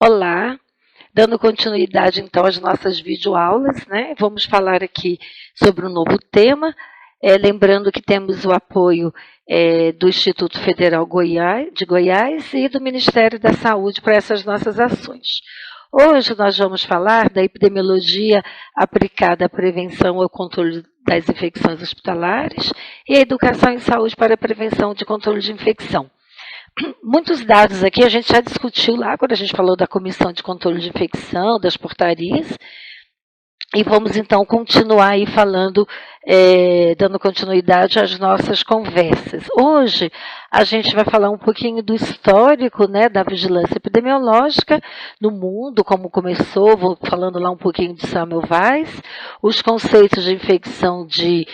Olá, dando continuidade então às nossas videoaulas, né? Vamos falar aqui sobre um novo tema, lembrando que temos o apoio do Instituto Federal de Goiás e do Ministério da Saúde para essas nossas ações. Hoje nós vamos falar da epidemiologia aplicada à prevenção e controle das infecções hospitalares e a educação em saúde para a prevenção de controle de infecção. Muitos dados aqui a gente já discutiu lá quando a gente falou da Comissão de Controle de Infecção, das portarias, e vamos então continuar aí falando, dando continuidade às nossas conversas. Hoje a gente vai falar um pouquinho do histórico, né, da vigilância epidemiológica no mundo, como começou, vou falando lá um pouquinho de Samuel Weiss, os conceitos de infecção de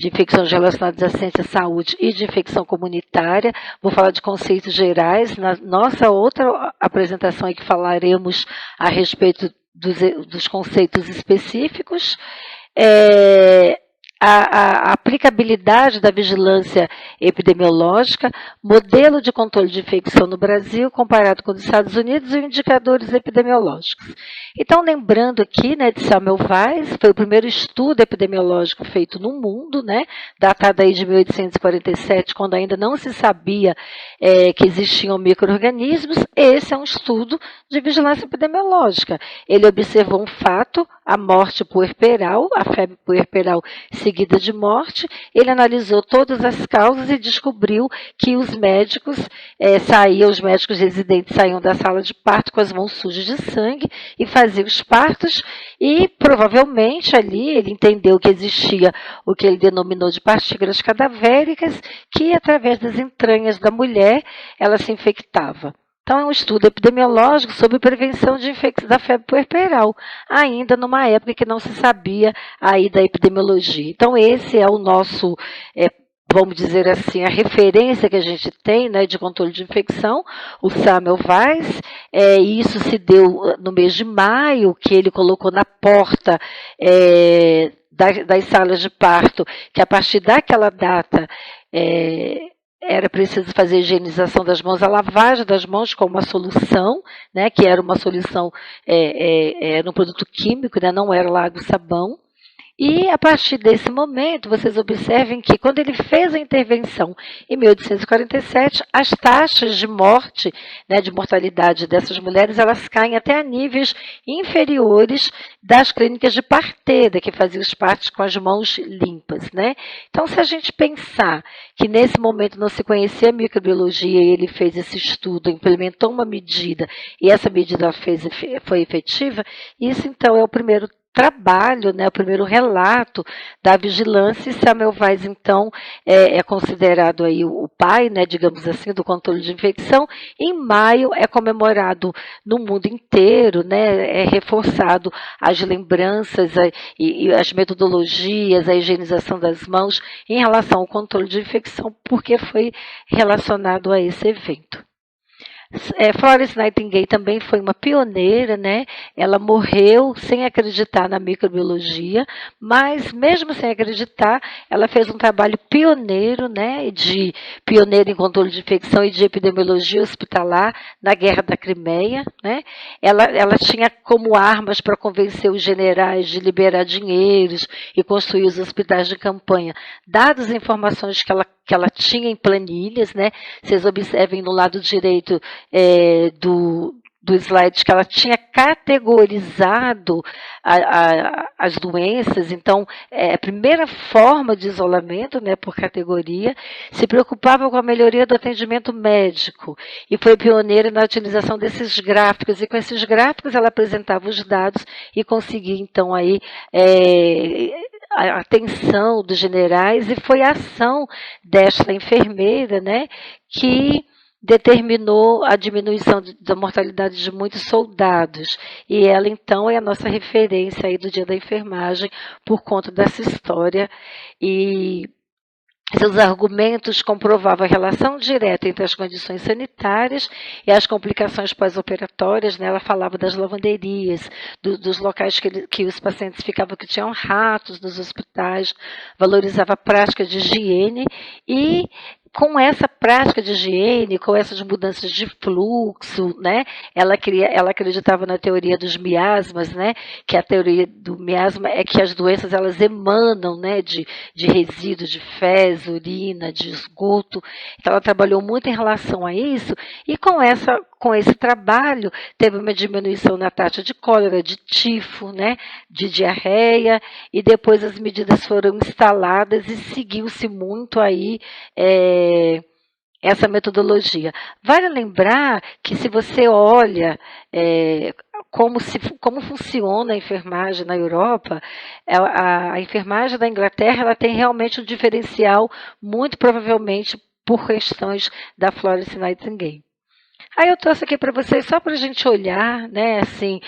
infecções relacionadas à ciência, saúde e de infecção comunitária. Vou falar de conceitos gerais. Na nossa outra apresentação é que falaremos a respeito dos conceitos específicos, a aplicabilidade da vigilância epidemiológica, modelo de controle de infecção no Brasil comparado com os Estados Unidos e indicadores epidemiológicos. Então, lembrando aqui, né, de Samuel Weiss, foi o primeiro estudo epidemiológico feito no mundo, né, datado aí de 1847, quando ainda não se sabia que existiam micro-organismos. Esse é um estudo de vigilância epidemiológica. Ele observou um fato, a morte puerperal, a febre puerperal seguida de morte. Ele analisou todas as causas e descobriu que os médicos os médicos residentes saíam da sala de parto com as mãos sujas de sangue e faziam os partos, e provavelmente ali ele entendeu que existia o que ele denominou de partículas cadavéricas, que através das entranhas da mulher ela se infectava. Então, é um estudo epidemiológico sobre prevenção de infecção da febre puerperal, ainda numa época que não se sabia aí da epidemiologia. Então, esse é o nosso, vamos dizer assim, a referência que a gente tem, né, de controle de infecção, o Samuel Weiss. Isso se deu no mês de maio, que ele colocou na porta das salas de parto, que a partir daquela data era preciso fazer a higienização das mãos, a lavagem das mãos com uma solução, né, que era uma solução, era um produto químico, né, não era lá água e sabão. E a partir desse momento, vocês observem que quando ele fez a intervenção em 1847, as taxas de morte, né, de mortalidade dessas mulheres, elas caem até a níveis inferiores das clínicas de parteira, que faziam os partos com as mãos limpas, né? Então, se a gente pensar que nesse momento não se conhecia a microbiologia e ele fez esse estudo, implementou uma medida e essa medida foi efetiva, isso então é o primeiro trabalho, né, o primeiro relato da vigilância. E Samuel Weiss, então, é considerado aí o pai, né, digamos assim, do controle de infecção. Em maio é comemorado no mundo inteiro, né, é reforçado as lembranças e as metodologias, a higienização das mãos em relação ao controle de infecção, porque foi relacionado a esse evento. Florence Nightingale também foi uma pioneira, né? Ela morreu sem acreditar na microbiologia, mas mesmo sem acreditar, ela fez um trabalho pioneiro, né? Pioneiro em controle de infecção e de epidemiologia hospitalar na Guerra da Crimeia, né? Ela tinha como armas para convencer os generais de liberar dinheiros e construir os hospitais de campanha, dadas as informações que ela tinha em planilhas, né? Vocês observem no lado direito do slide que ela tinha categorizado as doenças. Então, a primeira forma de isolamento, né, por categoria, se preocupava com a melhoria do atendimento médico e foi pioneira na utilização desses gráficos, e com esses gráficos ela apresentava os dados e conseguia então aí a atenção dos generais, e foi a ação desta enfermeira, né, que determinou a diminuição da mortalidade de muitos soldados. E ela, então, é a nossa referência aí do Dia da Enfermagem por conta dessa história. E seus argumentos comprovavam a relação direta entre as condições sanitárias e as complicações pós-operatórias, né? Ela falava das lavanderias, dos locais que os pacientes ficavam, que tinham ratos nos hospitais, valorizava a prática de higiene e com essa prática de higiene, com essas mudanças de fluxo, né? Ela acreditava na teoria dos miasmas, né? Que a teoria do miasma é que as doenças elas emanam, né? De resíduos, de fezes, urina, de esgoto. Então ela trabalhou muito em relação a isso e com esse trabalho, teve uma diminuição na taxa de cólera, de tifo, né, de diarreia, e depois as medidas foram instaladas e seguiu-se muito aí essa metodologia. Vale lembrar que se você olha como funciona a enfermagem na Europa, a enfermagem da Inglaterra ela tem realmente um diferencial, muito provavelmente por questões da Florence Nightingale. Aí eu trouxe aqui para vocês só para a gente olhar, né, assim,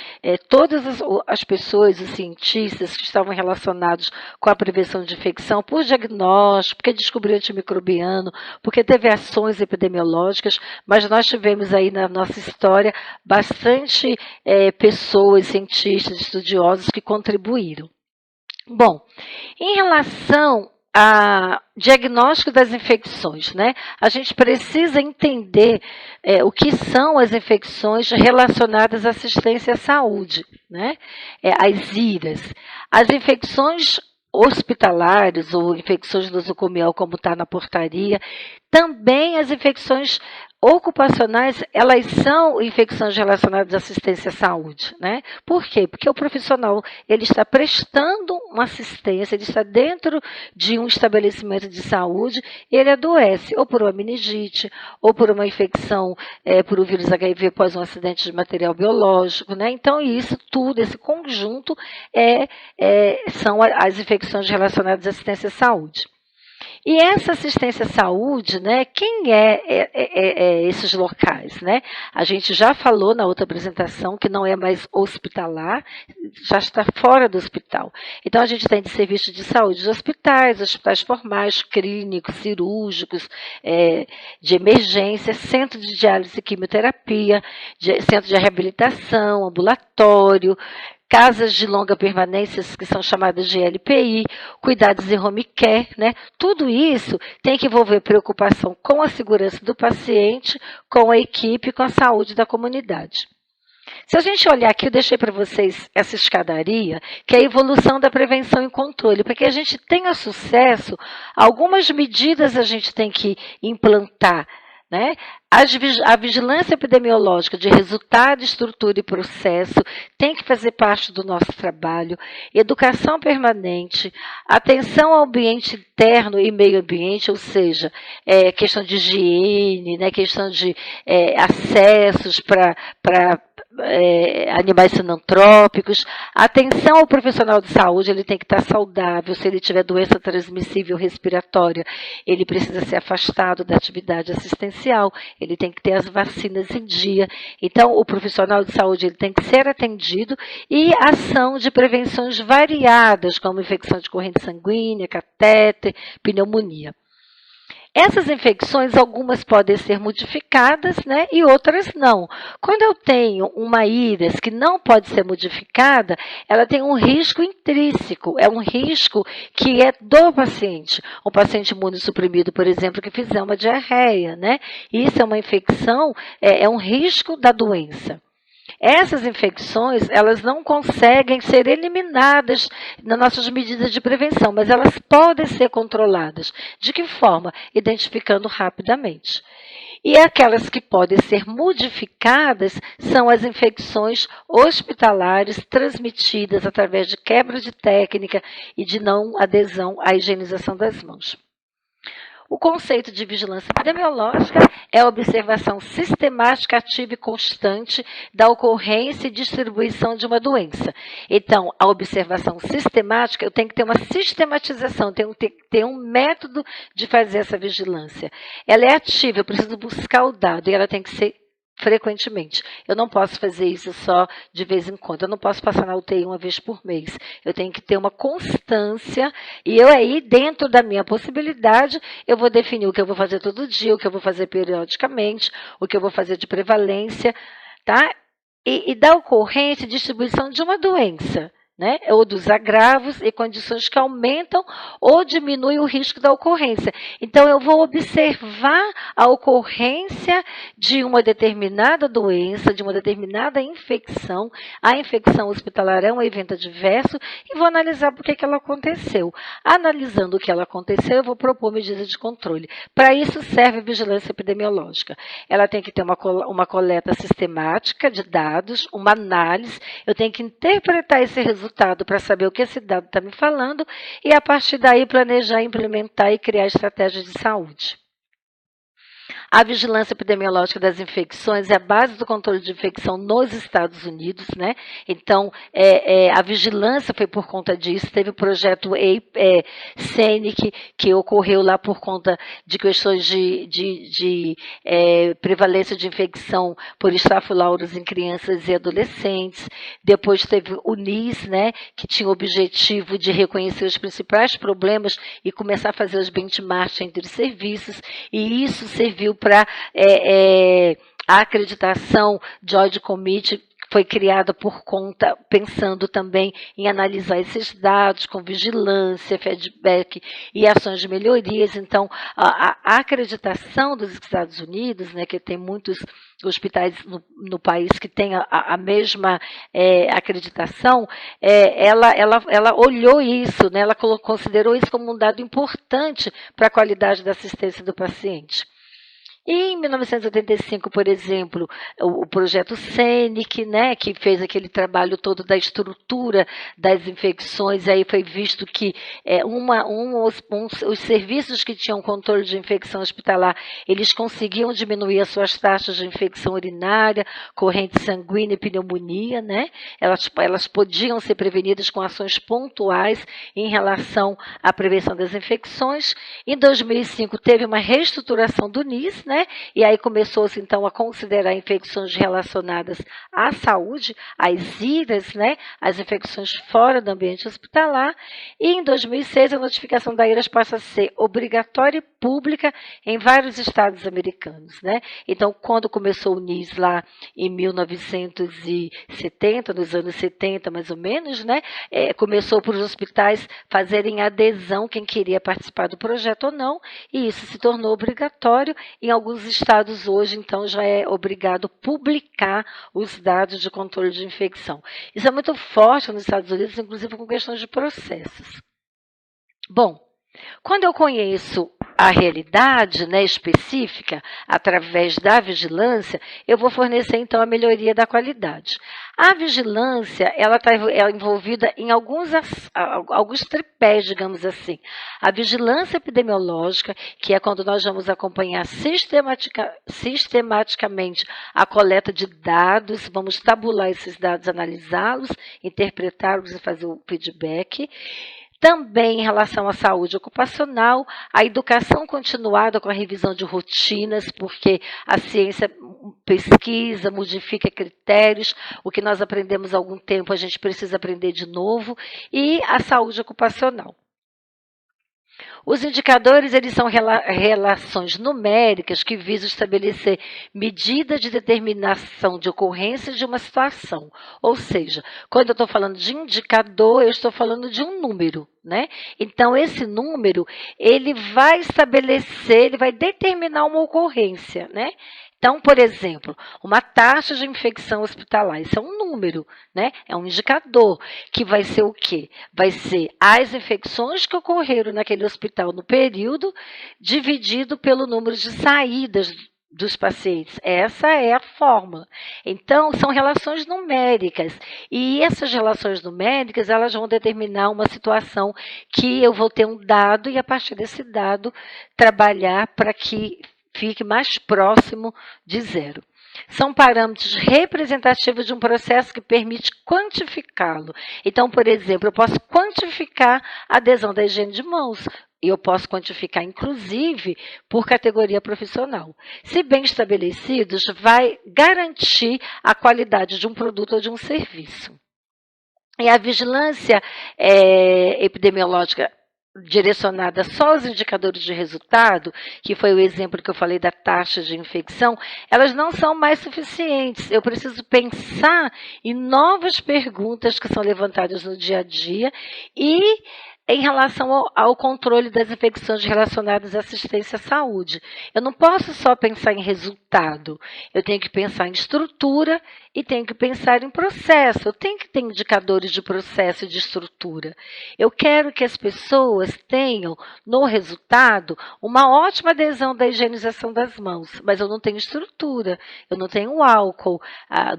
todas as pessoas, os cientistas que estavam relacionados com a prevenção de infecção por diagnóstico, porque descobriu antimicrobiano, porque teve ações epidemiológicas, mas nós tivemos aí na nossa história bastante pessoas, cientistas, estudiosos que contribuíram. Bom, em relação a diagnóstico das infecções, né? A gente precisa entender o que são as infecções relacionadas à assistência à saúde, né? As IRAs. As infecções hospitalares ou infecções nosocomial, como está na portaria, também as infecções ocupacionais, elas são infecções relacionadas à assistência à saúde, né? Por quê? Porque o profissional, ele está prestando uma assistência, ele está dentro de um estabelecimento de saúde, ele adoece, ou por uma meningite, ou por uma infecção por o vírus HIV após um acidente de material biológico, né? Então, isso tudo, esse conjunto, são as infecções relacionadas à assistência à saúde. E essa assistência à saúde, né, quem esses locais? Né? A gente já falou na outra apresentação que não é mais hospitalar, já está fora do hospital. Então, a gente tem de serviços de saúde de hospitais formais, clínicos, cirúrgicos, de emergência, centro de diálise e quimioterapia, centro de reabilitação, ambulatório, casas de longa permanência, que são chamadas de LPI, cuidados em home care, né? Tudo isso tem que envolver preocupação com a segurança do paciente, com a equipe, com a saúde da comunidade. Se a gente olhar aqui, eu deixei para vocês essa escadaria, que é a evolução da prevenção e controle. Para que a gente tenha sucesso, algumas medidas a gente tem que implantar, né? A vigilância epidemiológica de resultado, estrutura e processo tem que fazer parte do nosso trabalho. Educação permanente, atenção ao ambiente interno e meio ambiente, ou seja, questão de higiene, né? Questão de acessos para animais sinantrópicos. Atenção ao profissional de saúde, ele tem que estar saudável. Se ele tiver doença transmissível respiratória, ele precisa ser afastado da atividade assistencial, ele tem que ter as vacinas em dia. Então, o profissional de saúde ele tem que ser atendido e ação de prevenções variadas, como infecção de corrente sanguínea, catéter, pneumonia. Essas infecções, algumas podem ser modificadas, né, e outras não. Quando eu tenho uma íris que não pode ser modificada, ela tem um risco intrínseco, é um risco que é do paciente. Um paciente imunossuprimido, por exemplo, que fizer uma diarreia, né? Isso é uma infecção, é um risco da doença. Essas infecções, elas não conseguem ser eliminadas nas nossas medidas de prevenção, mas elas podem ser controladas. De que forma? Identificando rapidamente. E aquelas que podem ser modificadas são as infecções hospitalares transmitidas através de quebra de técnica e de não adesão à higienização das mãos. O conceito de vigilância epidemiológica é a observação sistemática, ativa e constante da ocorrência e distribuição de uma doença. Então, a observação sistemática, eu tenho que ter uma sistematização, tenho que ter um método de fazer essa vigilância. Ela é ativa, eu preciso buscar o dado e ela tem que ser frequentemente. Eu não posso fazer isso só de vez em quando. Eu não posso passar na UTI uma vez por mês. Eu tenho que ter uma constância e eu aí, dentro da minha possibilidade, eu vou definir o que eu vou fazer todo dia, o que eu vou fazer periodicamente, o que eu vou fazer de prevalência, tá? E da ocorrência e distribuição de uma doença. né, ou dos agravos e condições que aumentam ou diminuem o risco da ocorrência. Então, eu vou observar a ocorrência de uma determinada doença, de uma determinada infecção. A infecção hospitalar é um evento adverso e vou analisar por que ela aconteceu. Analisando o que ela aconteceu, eu vou propor medidas de controle. Para isso serve a vigilância epidemiológica. Ela tem que ter uma coleta sistemática de dados, uma análise, eu tenho que interpretar esse resultado para saber o que esse dado está me falando e, a partir daí, planejar, implementar e criar estratégias de saúde. A vigilância epidemiológica das infecções é a base do controle de infecção nos Estados Unidos, né? Então, a vigilância foi por conta disso. Teve o projeto SENIC, que ocorreu lá por conta de questões de prevalência de infecção por estafilauros em crianças e adolescentes. Depois teve o NIS, né, que tinha o objetivo de reconhecer os principais problemas e começar a fazer os benchmarks entre os serviços, e isso serviu para a acreditação George Committee foi criada por conta, pensando também em analisar esses dados com vigilância, feedback e ações de melhorias. Então, a acreditação dos Estados Unidos, né, que tem muitos hospitais no país que têm a mesma acreditação, ela olhou isso, né, ela considerou isso como um dado importante para a qualidade da assistência do paciente. E em 1985, por exemplo, o projeto SENIC, né, que fez aquele trabalho todo da estrutura das infecções, aí foi visto que os serviços que tinham controle de infecção hospitalar, eles conseguiam diminuir as suas taxas de infecção urinária, corrente sanguínea e pneumonia, né? Elas podiam ser prevenidas com ações pontuais em relação à prevenção das infecções. Em 2005, teve uma reestruturação do NIS, né? E aí começou-se então a considerar infecções relacionadas à saúde, as IRAs, né? As infecções fora do ambiente hospitalar. E em 2006 a notificação da IRAS passa a ser obrigatória e pública em vários estados americanos, né? Então, quando começou o NIS lá em 1970, nos anos 70 mais ou menos, né? Começou por os hospitais fazerem adesão, quem queria participar do projeto ou não, e isso se tornou obrigatório. Em alguns estados hoje, então, já é obrigado publicar os dados de controle de infecção. Isso é muito forte nos Estados Unidos, inclusive com questões de processos. Bom, quando eu conheço a realidade, né, específica, através da vigilância, eu vou fornecer, então, a melhoria da qualidade. A vigilância, ela está envolvida em alguns tripés, digamos assim. A vigilância epidemiológica, que é quando nós vamos acompanhar sistematicamente a coleta de dados, vamos tabular esses dados, analisá-los, interpretá-los e fazer o feedback. Também em relação à saúde ocupacional, a educação continuada com a revisão de rotinas, porque a ciência pesquisa, modifica critérios, o que nós aprendemos há algum tempo a gente precisa aprender de novo, e a saúde ocupacional. Os indicadores, eles são relações numéricas que visam estabelecer medida de determinação de ocorrência de uma situação. Ou seja, quando eu estou falando de indicador, eu estou falando de um número, né? Então, esse número, ele vai estabelecer, ele vai determinar uma ocorrência, né? Então, por exemplo, uma taxa de infecção hospitalar, isso é um número, né? É um indicador, que vai ser o quê? Vai ser as infecções que ocorreram naquele hospital no período, dividido pelo número de saídas dos pacientes. Essa é a fórmula. Então, são relações numéricas. E essas relações numéricas, elas vão determinar uma situação que eu vou ter um dado e, a partir desse dado, trabalhar para que fique mais próximo de zero. São parâmetros representativos de um processo que permite quantificá-lo. Então, por exemplo, eu posso quantificar a adesão da higiene de mãos. E eu posso quantificar, inclusive, por categoria profissional. Se bem estabelecidos, vai garantir a qualidade de um produto ou de um serviço. E a vigilância epidemiológica direcionada só aos indicadores de resultado, que foi o exemplo que eu falei da taxa de infecção, elas não são mais suficientes. Eu preciso pensar em novas perguntas que são levantadas no dia a dia e em relação ao controle das infecções relacionadas à assistência à saúde. Eu não posso só pensar em resultado, eu tenho que pensar em estrutura e tenho que pensar em processo. Eu tenho que ter indicadores de processo e de estrutura. Eu quero que as pessoas tenham, no resultado, uma ótima adesão da higienização das mãos, mas eu não tenho estrutura, eu não tenho álcool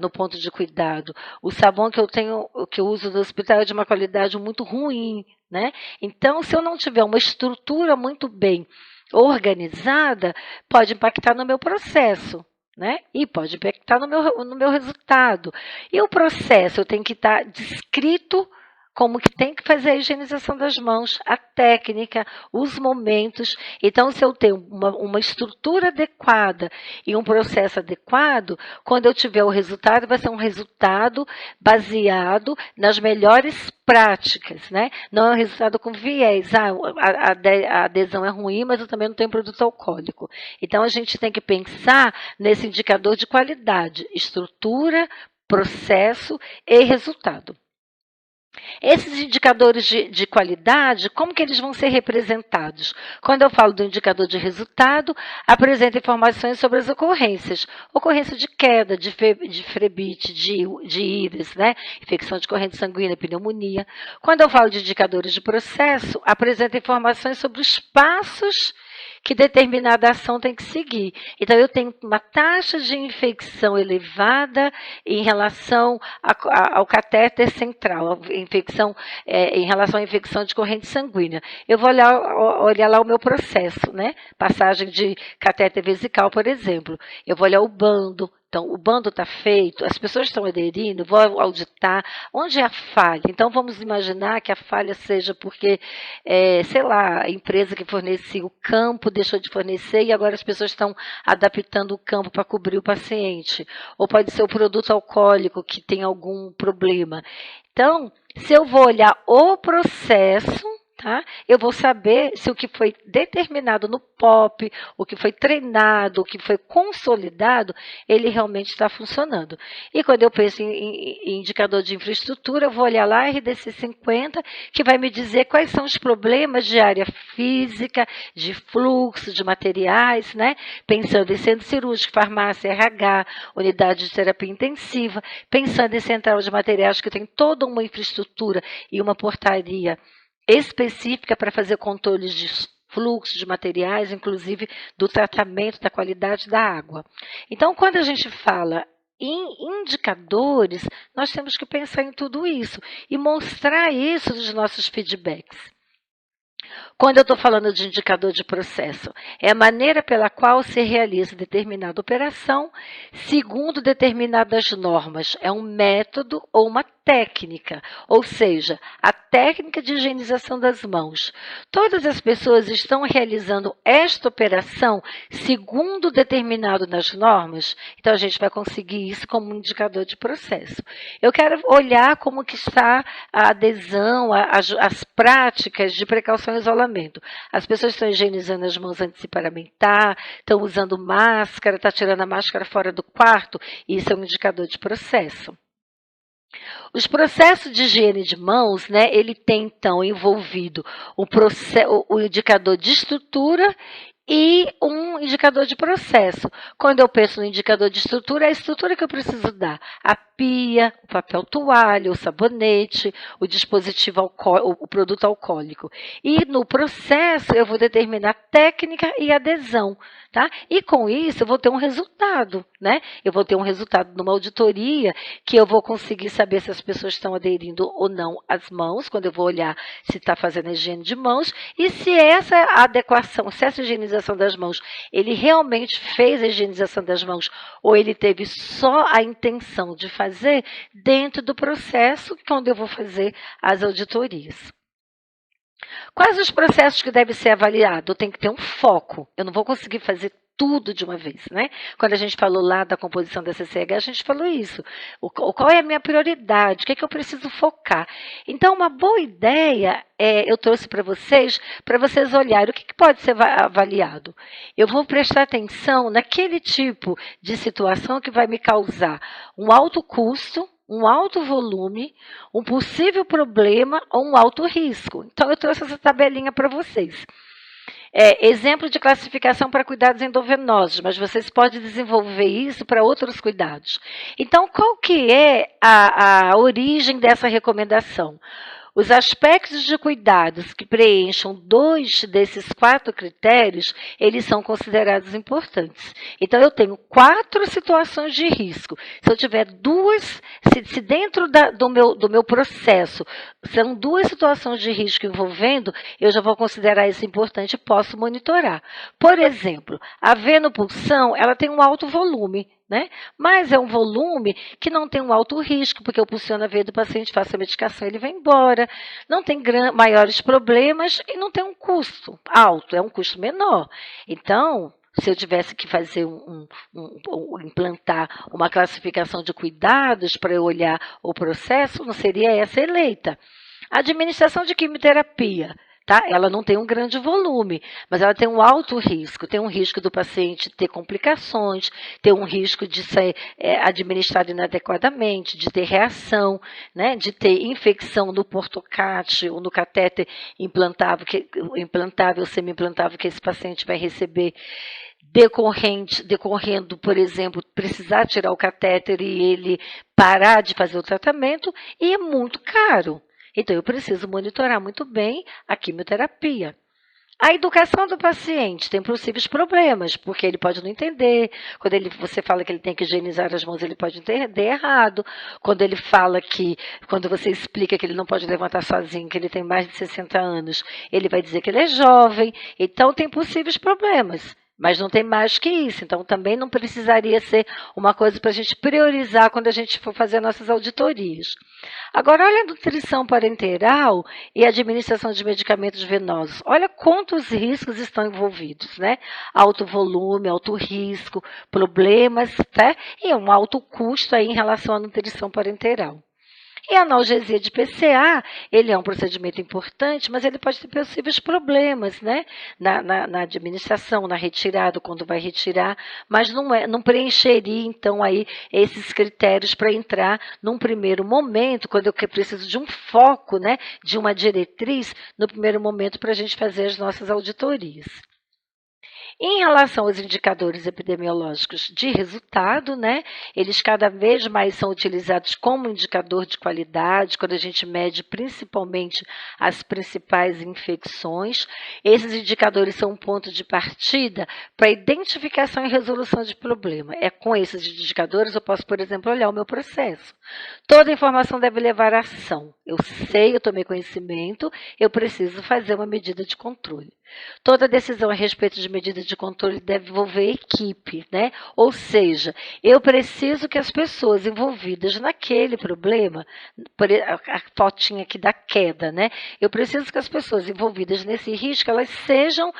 no ponto de cuidado. O sabão que eu uso no hospital é de uma qualidade muito ruim, né? Então, se eu não tiver uma estrutura muito bem organizada, pode impactar no meu processo, né? E pode impactar no meu resultado. E o processo, eu tenho que estar descrito como que tem que fazer a higienização das mãos, a técnica, os momentos. Então, se eu tenho uma estrutura adequada e um processo adequado, quando eu tiver o resultado, vai ser um resultado baseado nas melhores práticas, né? Não é um resultado com viés. A adesão é ruim, mas eu também não tenho produto alcoólico. Então, a gente tem que pensar nesse indicador de qualidade, estrutura, processo e resultado. Esses indicadores de qualidade, como que eles vão ser representados? Quando eu falo do indicador de resultado, apresenta informações sobre as ocorrências. Ocorrência de queda, de febite, de íris, né? Infecção de corrente sanguínea, pneumonia. Quando eu falo de indicadores de processo, apresenta informações sobre os passos que determinada ação tem que seguir. Então, eu tenho uma taxa de infecção elevada em relação ao catéter central, em relação à infecção de corrente sanguínea. Eu vou olhar lá o meu processo, né? Passagem de catéter vesical, por exemplo. Eu vou olhar o bando. Então, o bando está feito, as pessoas estão aderindo, vou auditar onde é a falha. Então, vamos imaginar que a falha seja porque, sei lá, a empresa que fornecia o campo deixou de fornecer e agora as pessoas estão adaptando o campo para cobrir o paciente. Ou pode ser o produto alcoólico que tem algum problema. Então, se eu vou olhar o processo, tá? Eu vou saber se o que foi determinado no POP, o que foi treinado, o que foi consolidado, ele realmente está funcionando. E quando eu penso em indicador de infraestrutura, eu vou olhar lá RDC 50, que vai me dizer quais são os problemas de área física, de fluxo, de materiais, né? Pensando em centro cirúrgico, farmácia, RH, unidade de terapia intensiva, pensando em central de materiais que tem toda uma infraestrutura e uma portaria específica para fazer controles de fluxo de materiais, inclusive do tratamento da qualidade da água. Então, quando a gente fala em indicadores, nós temos que pensar em tudo isso e mostrar isso nos nossos feedbacks. Quando eu estou falando de indicador de processo, é a maneira pela qual se realiza determinada operação segundo determinadas normas. É um método ou uma técnica, ou seja, a técnica de higienização das mãos. Todas as pessoas estão realizando esta operação segundo determinado nas normas, então a gente vai conseguir isso como um indicador de processo. Eu quero olhar como que está a adesão, as práticas de precaução e isolamento. As pessoas estão higienizando as mãos antes de se paramentar, estão usando máscara, estão tirando a máscara fora do quarto, isso é um indicador de processo. Os processos de higiene de mãos, né, ele tem então envolvido o indicador de estrutura e um indicador de processo. Quando eu penso no indicador de estrutura, é a estrutura que eu preciso dar. A pia, o papel toalha, o sabonete, o dispositivo o produto alcoólico. E no processo eu vou determinar técnica e adesão, tá? E com isso eu vou ter um resultado, né? Eu vou ter um resultado numa auditoria que eu vou conseguir saber se as pessoas estão aderindo ou não às mãos, quando eu vou olhar se está fazendo a higiene de mãos, e se essa adequação, se essa higienização das mãos, ele realmente fez a higienização das mãos, ou ele teve só a intenção de fazer dentro do processo quando eu vou fazer as auditorias. Quais os processos que devem ser avaliados? Eu tenho que ter um foco. Eu não vou conseguir fazer tudo de uma vez, né? Quando a gente falou lá da composição da CCH, a gente falou isso. Qual é a minha prioridade? O que é que eu preciso focar? Então, uma boa ideia eu trouxe para vocês olharem o que pode ser avaliado. Eu vou prestar atenção naquele tipo de situação que vai me causar um alto custo, um alto volume, um possível problema ou um alto risco. Então, eu trouxe essa tabelinha para vocês. Exemplo de classificação para cuidados endovenosos, mas vocês podem desenvolver isso para outros cuidados. Então, qual que é a origem dessa recomendação? Os aspectos de cuidados que preencham 2 desses 4 critérios, eles são considerados importantes. Então, eu tenho 4 situações de risco. Se eu tiver 2, se dentro do meu processo são 2 situações de risco envolvendo, eu já vou considerar isso importante e posso monitorar. Por exemplo, a venopulsão, ela tem um alto volume, né? Mas é um volume que não tem um alto risco, porque eu pulsiono a veia do paciente, faço a medicação, ele vai embora, não tem maiores problemas e não tem um custo alto, é um custo menor. Então, se eu tivesse que fazer implantar uma classificação de cuidados para eu olhar o processo, não seria essa eleita. A administração de quimioterapia. Tá? Ela não tem um grande volume, mas ela tem um alto risco. Tem um risco do paciente ter complicações, tem um risco de ser administrado inadequadamente, de ter reação, né? De ter infecção no portocate ou no catéter implantável, semi-implantável que esse paciente vai receber, decorrendo, por exemplo, precisar tirar o catéter e ele parar de fazer o tratamento, e é muito caro. Então, eu preciso monitorar muito bem a quimioterapia. A educação do paciente tem possíveis problemas, porque ele pode não entender. Quando você fala que ele tem que higienizar as mãos, ele pode entender errado. Quando você explica que ele não pode levantar sozinho, que ele tem mais de 60 anos, ele vai dizer que ele é jovem. Então, tem possíveis problemas. Mas não tem mais que isso, então também não precisaria ser uma coisa para a gente priorizar quando a gente for fazer nossas auditorias. Agora, olha a nutrição parenteral e a administração de medicamentos venosos. Olha quantos riscos estão envolvidos, né? Alto volume, alto risco, problemas, tá? E um alto custo aí em relação à nutrição parenteral. E a analgesia de PCA, ele é um procedimento importante, mas ele pode ter possíveis problemas, né? Na administração, na retirada, quando vai retirar, mas não preencheria, então, aí esses critérios para entrar num primeiro momento, quando eu preciso de um foco, né? De uma diretriz, no primeiro momento, para a gente fazer as nossas auditorias. Em relação aos indicadores epidemiológicos de resultado, né, eles cada vez mais são utilizados como indicador de qualidade, quando a gente mede principalmente as principais infecções. Esses indicadores são um ponto de partida para identificação e resolução de problema. Com esses indicadores eu posso, por exemplo, olhar o meu processo. Toda informação deve levar à ação. Eu sei, eu tomei conhecimento, eu preciso fazer uma medida de controle. Toda decisão a respeito de medidas de controle deve envolver equipe, né? Ou seja, eu preciso que as pessoas envolvidas naquele problema, a fotinha aqui da queda, né? Eu preciso que as pessoas envolvidas nesse risco, elas sejam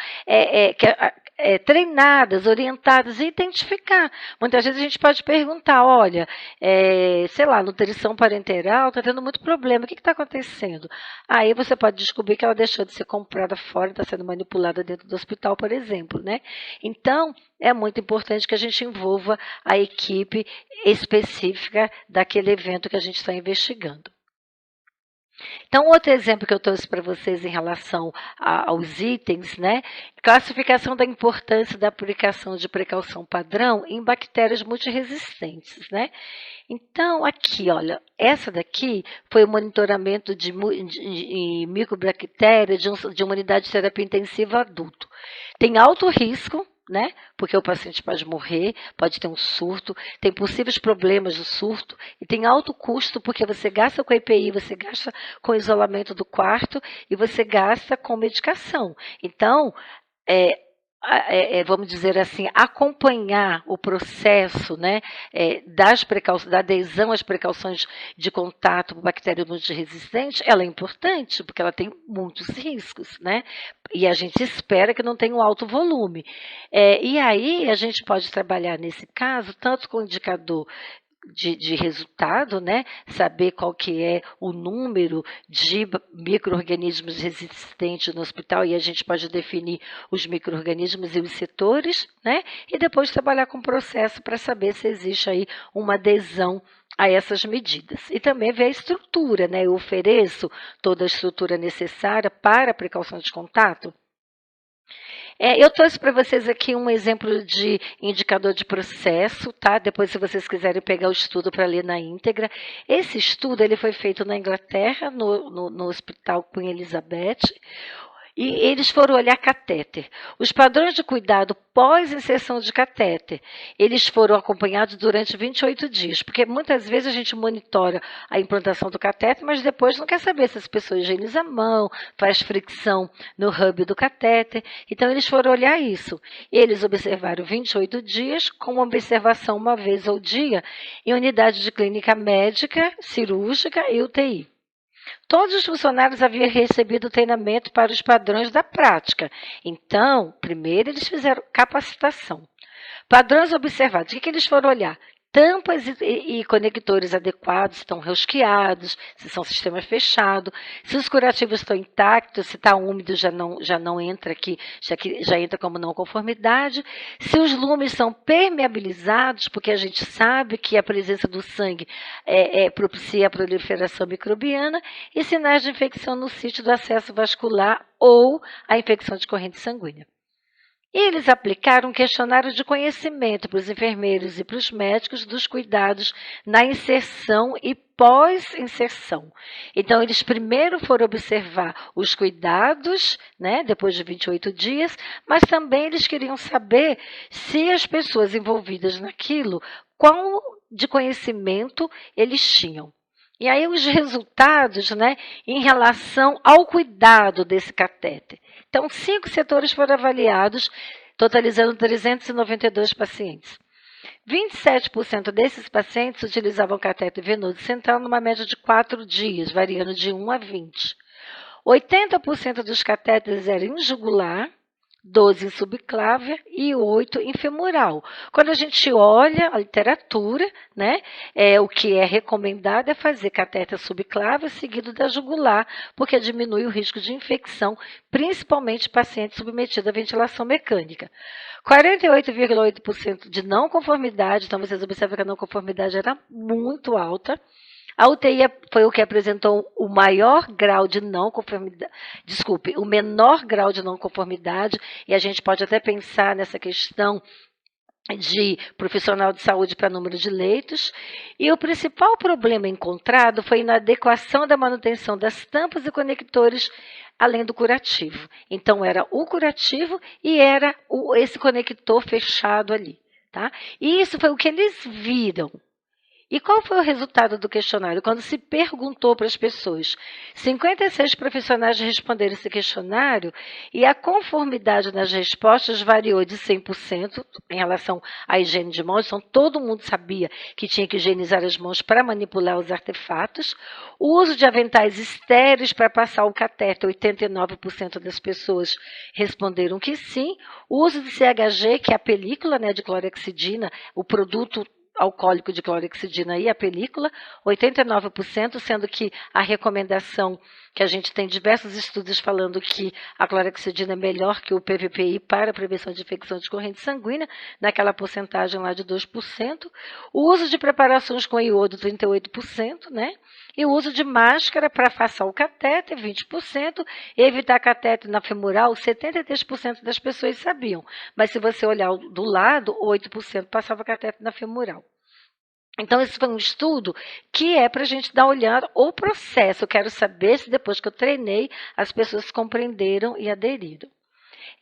treinadas, orientadas e identificar. Muitas vezes a gente pode perguntar, olha, sei lá, nutrição parenteral está tendo muito problema, o que está acontecendo? Aí você pode descobrir que ela deixou de ser comprada fora, está sendo manipulada dentro do hospital, por exemplo, né? Então, é muito importante que a gente envolva a equipe específica daquele evento que a gente está investigando. Então, outro exemplo que eu trouxe para vocês em relação aos itens, né? Classificação da importância da aplicação de precaução padrão em bactérias multiresistentes, né? Então, aqui, olha, essa daqui foi o monitoramento de micobactéria de uma unidade de terapia intensiva adulto. Tem alto risco, né? Porque o paciente pode morrer, pode ter um surto, tem possíveis problemas do surto e tem alto custo porque você gasta com EPI, você gasta com isolamento do quarto e você gasta com medicação. Então, vamos dizer assim, acompanhar o processo, né, da adesão às precauções de contato com bactéria multiresistente, ela é importante, porque ela tem muitos riscos, né? E a gente espera que não tenha um alto volume. E aí a gente pode trabalhar nesse caso, tanto com o indicador de resultado, né? Saber qual que é o número de micro-organismos resistentes no hospital, e a gente pode definir os micro-organismos e os setores, né? E depois trabalhar com o processo para saber se existe aí uma adesão a essas medidas. E também ver a estrutura, né? Eu ofereço toda a estrutura necessária para a precaução de contato. Eu trouxe para vocês aqui um exemplo de indicador de processo, tá? Depois, se vocês quiserem pegar o estudo para ler na íntegra. Esse estudo ele foi feito na Inglaterra, no Hospital Queen Elizabeth, e eles foram olhar catéter. Os padrões de cuidado pós-inserção de catéter, eles foram acompanhados durante 28 dias, porque muitas vezes a gente monitora a implantação do catéter, mas depois não quer saber se as pessoas higienizam a mão, faz fricção no hub do catéter. Então, eles foram olhar isso. Eles observaram 28 dias, com uma observação uma vez ao dia, em unidade de clínica médica, cirúrgica e UTI. Todos os funcionários haviam recebido treinamento para os padrões da prática. Então, primeiro eles fizeram capacitação. Padrões observados. O que eles foram olhar? Tampas e conectores adequados, estão rosqueados, se são sistemas fechados, se os curativos estão intactos, se está úmido já não entra aqui, já entra como não conformidade, se os lumes são permeabilizados, porque a gente sabe que a presença do sangue propicia a proliferação microbiana, e sinais de infecção no sítio do acesso vascular ou a infecção de corrente sanguínea. Eles aplicaram um questionário de conhecimento para os enfermeiros e para os médicos dos cuidados na inserção e pós-inserção. Então, eles primeiro foram observar os cuidados, né, depois de 28 dias, mas também eles queriam saber se as pessoas envolvidas naquilo, qual de conhecimento eles tinham. E aí os resultados, né, em relação ao cuidado desse catéter. Então, 5 setores foram avaliados, totalizando 392 pacientes. 27% desses pacientes utilizavam catéter venoso central numa média de 4 dias, variando de 1 a 20. 80% dos catéteres eram em jugular, 12 em subclávia e 8 em femoral. Quando a gente olha a literatura, né, o que é recomendado é fazer catéter subclávia seguido da jugular, porque diminui o risco de infecção, principalmente pacientes submetidos à ventilação mecânica. 48,8% de não conformidade, então vocês observam que a não conformidade era muito alta. A UTI foi o que apresentou o maior grau de não conformidade, o menor grau de não conformidade, e a gente pode até pensar nessa questão de profissional de saúde para número de leitos. E o principal problema encontrado foi a inadequação da manutenção das tampas e conectores, além do curativo. Então, era o curativo e era esse conector fechado ali. Tá? E isso foi o que eles viram. E qual foi o resultado do questionário? Quando se perguntou para as pessoas, 56 profissionais responderam esse questionário e a conformidade nas respostas variou de 100% em relação à higiene de mãos. Então, todo mundo sabia que tinha que higienizar as mãos para manipular os artefatos. O uso de aventais estéreis para passar o catéter, 89% das pessoas responderam que sim. O uso de CHG, que é a película, né, de clorexidina, o produto alcoólico de clorexidina e a película, 89%, sendo que a recomendação, que a gente tem diversos estudos falando que a clorexidina é melhor que o PVPI para a prevenção de infecção de corrente sanguínea, naquela porcentagem lá de 2%. O uso de preparações com iodo, 38%, né? E o uso de máscara para afastar o catéter, 20%, e evitar catéter na femoral, 73% das pessoas sabiam. Mas se você olhar do lado, 8% passava catéter na femoral. Então, esse foi um estudo que é para a gente dar uma olhada o processo. Eu quero saber se depois que eu treinei, as pessoas compreenderam e aderiram.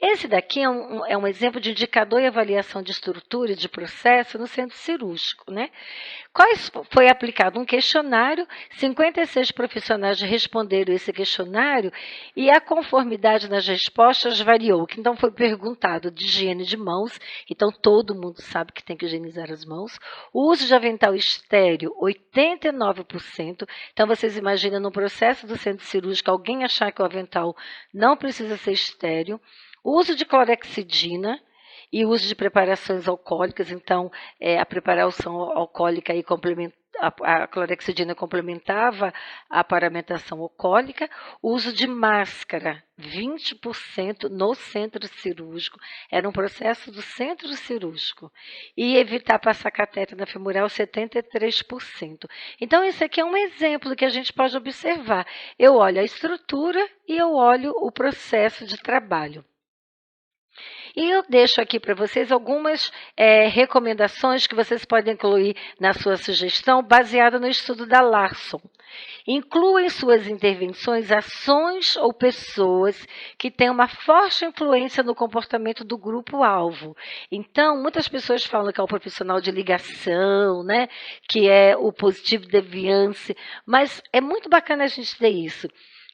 Esse daqui é um exemplo de indicador e avaliação de estrutura e de processo no centro cirúrgico, né? Foi aplicado um questionário, 56 profissionais responderam esse questionário e a conformidade nas respostas variou. Então, foi perguntado de higiene de mãos, então todo mundo sabe que tem que higienizar as mãos. O uso de avental estéril, 89%. Então, vocês imaginam no processo do centro cirúrgico alguém achar que o avental não precisa ser estéril. O uso de clorexidina e o uso de preparações alcoólicas, então a preparação alcoólica aí a clorexidina complementava a paramentação alcoólica, o uso de máscara, 20% no centro cirúrgico, era um processo do centro cirúrgico, e evitar passar catéter na femoral, 73%. Então, esse aqui é um exemplo que a gente pode observar. Eu olho a estrutura e eu olho o processo de trabalho. E eu deixo aqui para vocês algumas recomendações que vocês podem incluir na sua sugestão, baseada no estudo da Larson. Inclua em suas intervenções ações ou pessoas que têm uma forte influência no comportamento do grupo-alvo. Então, muitas pessoas falam que é o profissional de ligação, né? Que é o positive deviance, mas é muito bacana a gente ter isso.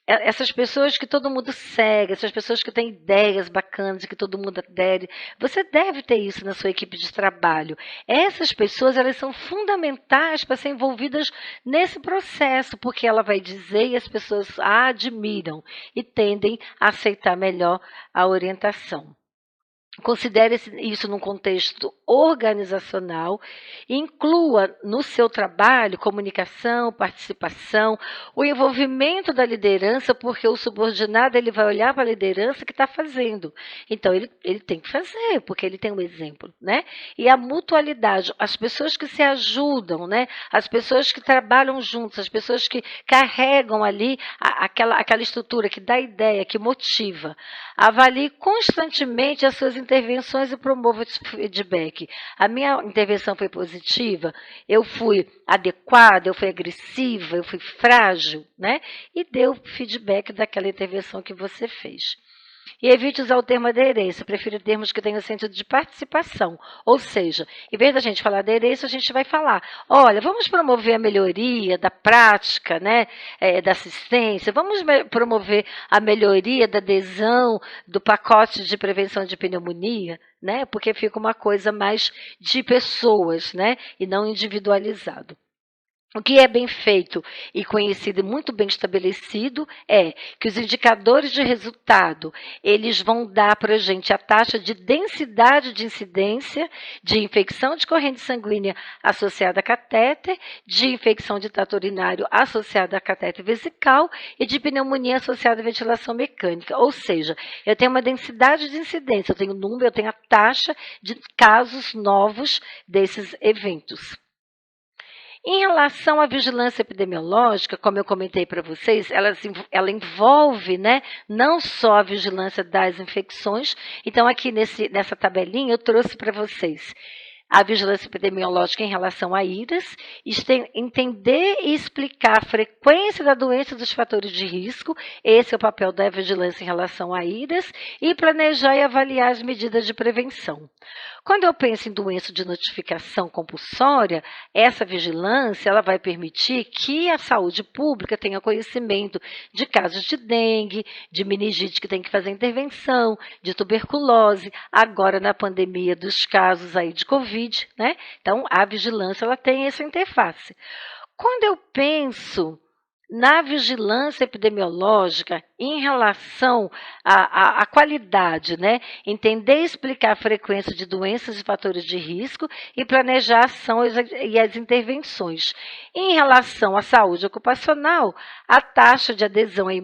Essas pessoas que todo mundo segue, essas pessoas que têm ideias bacanas, que todo mundo adere, você deve ter isso na sua equipe de trabalho. Essas pessoas, elas são fundamentais para serem envolvidas nesse processo, porque ela vai dizer e as pessoas a admiram e tendem a aceitar melhor a orientação. Considere isso num contexto organizacional, inclua no seu trabalho comunicação, participação, o envolvimento da liderança, porque o subordinado ele vai olhar para a liderança que está fazendo. Então, ele tem que fazer, porque ele tem um exemplo, né? E a mutualidade, as pessoas que se ajudam, né? As pessoas que trabalham juntas, as pessoas que carregam ali aquela estrutura que dá ideia, que motiva. Avalie constantemente as suas intervenções e promova feedback. A minha intervenção foi positiva, eu fui adequada, eu fui agressiva, eu fui frágil, né? E dê o feedback daquela intervenção que você fez. E evite usar o termo aderência, prefiro termos que tenham sentido de participação. Ou seja, em vez da gente falar aderência, a gente vai falar, olha, vamos promover a melhoria da prática, né, da assistência, vamos promover a melhoria da adesão do pacote de prevenção de pneumonia, né, porque fica uma coisa mais de pessoas, né, e não individualizado. O que é bem feito e conhecido e muito bem estabelecido é que os indicadores de resultado, eles vão dar para a gente a taxa de densidade de incidência de infecção de corrente sanguínea associada a catéter, de infecção de trato urinário associada a catéter vesical e de pneumonia associada à ventilação mecânica. Ou seja, eu tenho uma densidade de incidência, eu tenho número, eu tenho a taxa de casos novos desses eventos. Em relação à vigilância epidemiológica, como eu comentei para vocês, ela envolve, né, não só a vigilância das infecções. Então, aqui nessa tabelinha, eu trouxe para vocês a vigilância epidemiológica em relação a IRAS, entender e explicar a frequência da doença e dos fatores de risco, esse é o papel da vigilância em relação a IRAS, e planejar e avaliar as medidas de prevenção. Quando eu penso em doença de notificação compulsória, essa vigilância ela vai permitir que a saúde pública tenha conhecimento de casos de dengue, de meningite que tem que fazer intervenção, de tuberculose, agora na pandemia dos casos aí de Covid, né? Então, a vigilância ela tem essa interface. Quando eu penso na vigilância epidemiológica em relação à qualidade, né? Entender e explicar a frequência de doenças e fatores de risco e planejar a ação e as intervenções. Em relação à saúde ocupacional, a taxa de adesão à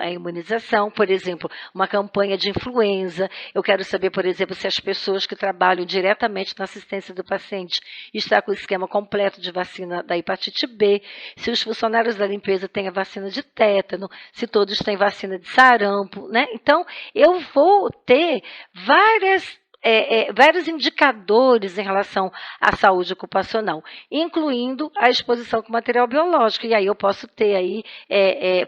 imunização, por exemplo, uma campanha de influenza, eu quero saber, por exemplo, se as pessoas que trabalham diretamente na assistência do paciente estão com o esquema completo de vacina da hepatite B, se os funcionários da limpeza têm a vacina de tétano, se todos têm vacina de sarampo, né? Então, eu vou ter várias vários indicadores em relação à saúde ocupacional, incluindo a exposição com material biológico. E aí eu posso ter aí,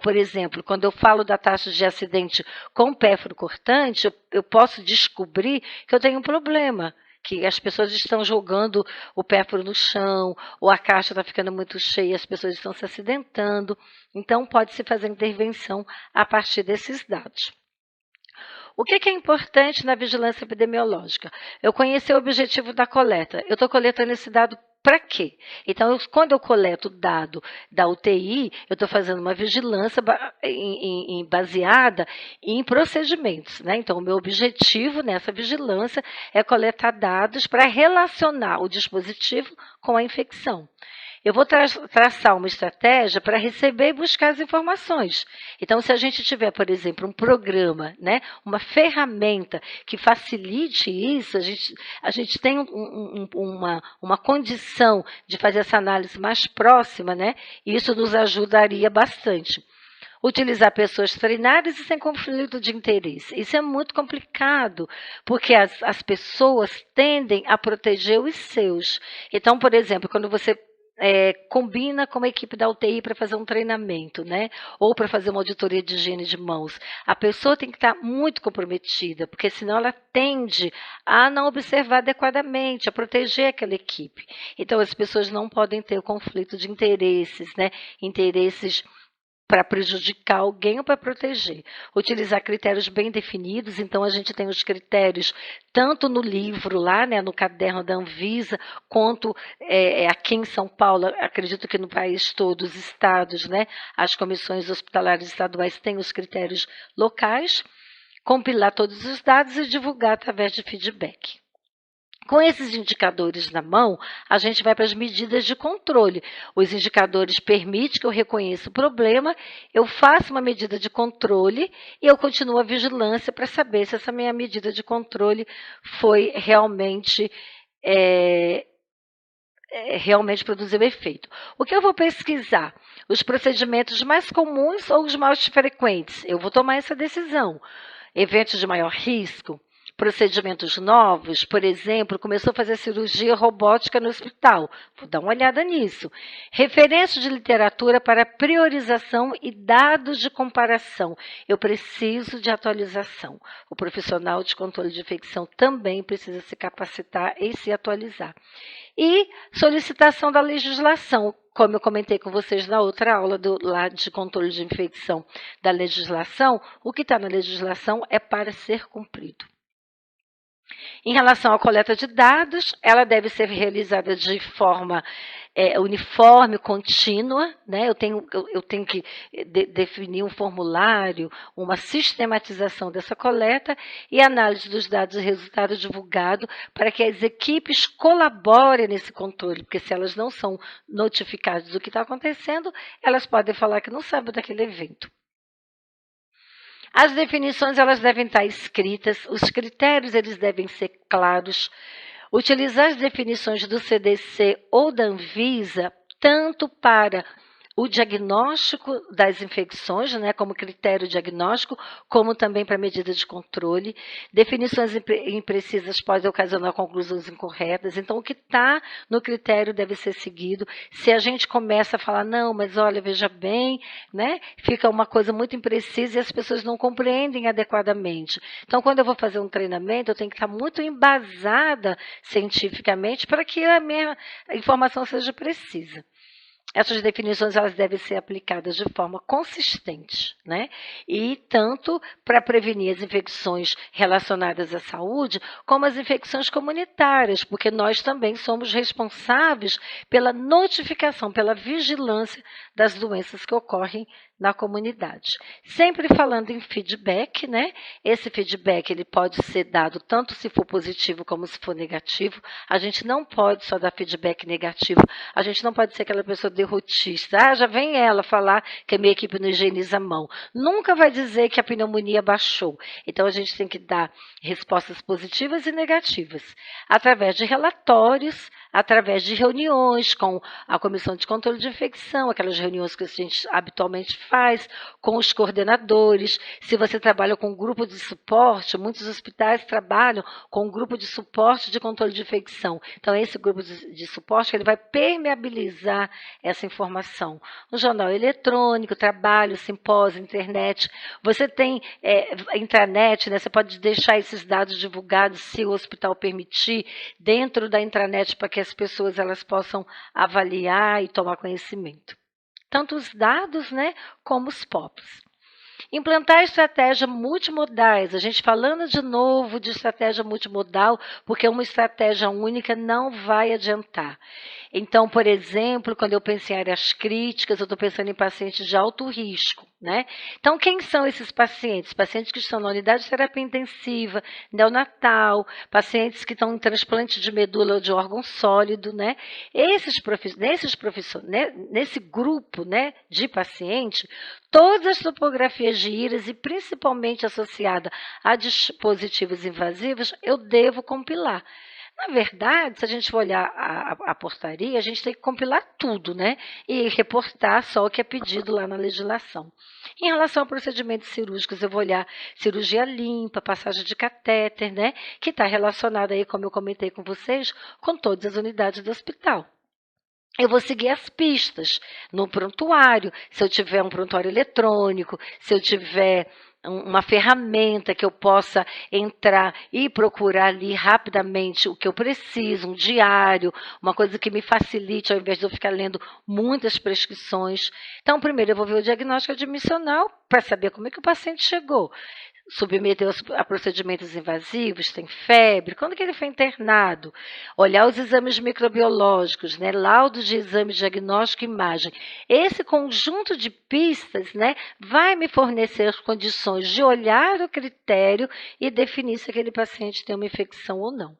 por exemplo, quando eu falo da taxa de acidente com pérfuro cortante, eu posso descobrir que eu tenho um problema, que as pessoas estão jogando o pérfuro no chão, ou a caixa está ficando muito cheia, as pessoas estão se acidentando. Então, pode-se fazer intervenção a partir desses dados. O que é importante na vigilância epidemiológica? Eu conhecer o objetivo da coleta. Eu estou coletando esse dado para quê? Então, quando eu coleto o dado da UTI, eu estou fazendo uma vigilância baseada em procedimentos, né? Então, o meu objetivo nessa vigilância é coletar dados para relacionar o dispositivo com a infecção. Eu vou traçar uma estratégia para receber e buscar as informações. Então, se a gente tiver, por exemplo, um programa, né, uma ferramenta que facilite isso, a gente tem uma condição de fazer essa análise mais próxima, né, e isso nos ajudaria bastante. Utilizar pessoas treinadas e sem conflito de interesse. Isso é muito complicado, porque as pessoas tendem a proteger os seus. Então, por exemplo, quando você combina com a equipe da UTI para fazer um treinamento, né? Ou para fazer uma auditoria de higiene de mãos. A pessoa tem que estar muito comprometida, porque senão ela tende a não observar adequadamente, a proteger aquela equipe. Então, as pessoas não podem ter o conflito de interesses, né? Interesses para prejudicar alguém ou para proteger. Utilizar critérios bem definidos, então a gente tem os critérios tanto no livro lá, né, no caderno da Anvisa, quanto aqui em São Paulo, acredito que no país todo, os estados, né, as comissões hospitalares estaduais têm os critérios locais, compilar todos os dados e divulgar através de feedback. Com esses indicadores na mão, a gente vai para as medidas de controle. Os indicadores permitem que eu reconheça o problema, eu faço uma medida de controle e eu continuo a vigilância para saber se essa minha medida de controle foi realmente produziu efeito. O que eu vou pesquisar? Os procedimentos mais comuns ou os mais frequentes? Eu vou tomar essa decisão. Eventos de maior risco? Procedimentos novos, por exemplo, começou a fazer cirurgia robótica no hospital. Vou dar uma olhada nisso. Referência de literatura para priorização e dados de comparação. Eu preciso de atualização. O profissional de controle de infecção também precisa se capacitar e se atualizar. E solicitação da legislação. Como eu comentei com vocês na outra aula lá de controle de infecção da legislação, o que está na legislação é para ser cumprido. Em relação à coleta de dados, ela deve ser realizada de forma uniforme, contínua, né? Eu tenho que definir um formulário, uma sistematização dessa coleta e análise dos dados e resultados divulgados para que as equipes colaborem nesse controle, porque se elas não são notificadas do que está acontecendo, elas podem falar que não sabem daquele evento. As definições elas devem estar escritas, os critérios eles devem ser claros. Utilizar as definições do CDC ou da Anvisa, tanto para o diagnóstico das infecções, né, como critério diagnóstico, como também para medida de controle. Definições imprecisas podem ocasionar conclusões incorretas. Então, o que está no critério deve ser seguido. Se a gente começa a falar, não, mas olha, veja bem, né, fica uma coisa muito imprecisa e as pessoas não compreendem adequadamente. Então, quando eu vou fazer um treinamento, eu tenho que estar muito embasada cientificamente para que a minha informação seja precisa. Essas definições elas devem ser aplicadas de forma consistente, né? E tanto para prevenir as infecções relacionadas à saúde, como as infecções comunitárias, porque nós também somos responsáveis pela notificação, pela vigilância das doenças que ocorrem na comunidade. Sempre falando em feedback, né? Esse feedback ele pode ser dado tanto se for positivo como se for negativo. A gente não pode só dar feedback negativo. A gente não pode ser aquela pessoa derrotista. Já vem ela falar que a minha equipe não higieniza a mão. Nunca vai dizer que a pneumonia baixou. Então, a gente tem que dar respostas positivas e negativas, através de relatórios, através de reuniões com a Comissão de Controle de Infecção, aquelas reuniões que a gente habitualmente faz, com os coordenadores. Se você trabalha com um grupo de suporte, muitos hospitais trabalham com um grupo de suporte de controle de infecção. Então, esse grupo de suporte ele vai permeabilizar essa informação. No jornal eletrônico, trabalho, simpósio, internet. Você tem intranet, né? Você pode deixar esses dados divulgados, se o hospital permitir, dentro da intranet para que as pessoas elas possam avaliar e tomar conhecimento. Tanto os dados, né, como os POPs. Implantar estratégia multimodais, a gente falando de novo de estratégia multimodal, porque uma estratégia única não vai adiantar. Então, por exemplo, quando eu penso em áreas críticas, eu estou pensando em pacientes de alto risco, né? Então, quem são esses pacientes? Pacientes que estão na unidade de terapia intensiva, neonatal, pacientes que estão em transplante de medula ou de órgão sólido, né? Nesse grupo, né, de paciente, todas as topografias de íris, e principalmente associada a dispositivos invasivos, eu devo compilar. Na verdade, se a gente for olhar a portaria, a gente tem que compilar tudo, né? E reportar só o que é pedido lá na legislação. Em relação a procedimentos cirúrgicos, eu vou olhar cirurgia limpa, passagem de catéter, né? Que está relacionada aí, como eu comentei com vocês, com todas as unidades do hospital. Eu vou seguir as pistas no prontuário, se eu tiver um prontuário eletrônico, se eu tiver uma ferramenta que eu possa entrar e procurar ali rapidamente o que eu preciso, um diário, uma coisa que me facilite, ao invés de eu ficar lendo muitas prescrições. Então, primeiro eu vou ver o diagnóstico admissional para saber como é que o paciente chegou. Submeteu a procedimentos invasivos, tem febre, quando que ele foi internado, olhar os exames microbiológicos, né, laudos de exame diagnóstico e imagem. Esse conjunto de pistas, né, vai me fornecer as condições de olhar o critério e definir se aquele paciente tem uma infecção ou não.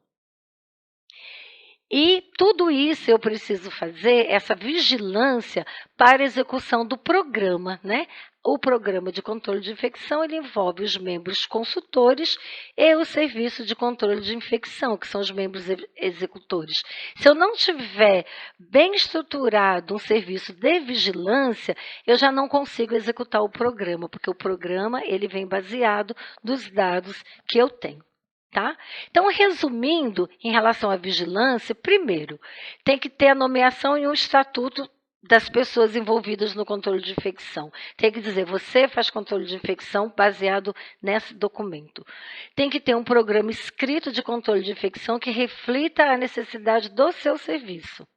E tudo isso eu preciso fazer, essa vigilância para a execução do programa, né? O programa de controle de infecção ele envolve os membros consultores e o serviço de controle de infecção, que são os membros executores. Se eu não tiver bem estruturado um serviço de vigilância, eu já não consigo executar o programa, porque o programa ele vem baseado nos dados que eu tenho. Tá? Então, resumindo, em relação à vigilância, primeiro, tem que ter a nomeação e um estatuto das pessoas envolvidas no controle de infecção. Tem que dizer, você faz controle de infecção baseado nesse documento. Tem que ter um programa escrito de controle de infecção que reflita a necessidade do seu serviço.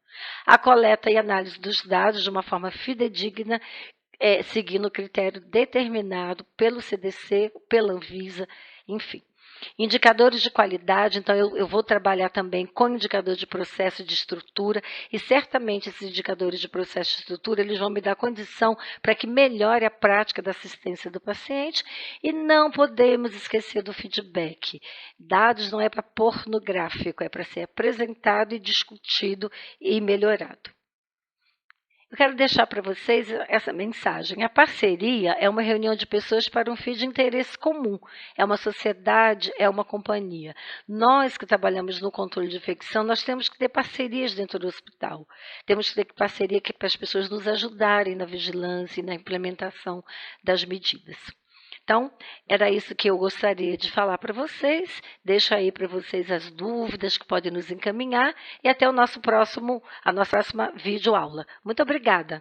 A coleta e análise dos dados de uma forma fidedigna, seguindo o critério determinado pelo CDC, pela Anvisa, enfim. Indicadores de qualidade, então eu vou trabalhar também com indicador de processo e de estrutura, e certamente esses indicadores de processo e estrutura eles vão me dar condição para que melhore a prática da assistência do paciente, e não podemos esquecer do feedback. Dados não é para pôr no gráfico, é para ser apresentado e discutido e melhorado. Eu quero deixar para vocês essa mensagem. A parceria é uma reunião de pessoas para um fim de interesse comum. É uma sociedade, é uma companhia. Nós que trabalhamos no controle de infecção, nós temos que ter parcerias dentro do hospital. Temos que ter parceria para as pessoas nos ajudarem na vigilância e na implementação das medidas. Então, era isso que eu gostaria de falar para vocês. Deixo aí para vocês as dúvidas que podem nos encaminhar e até a nossa próxima videoaula. Muito obrigada!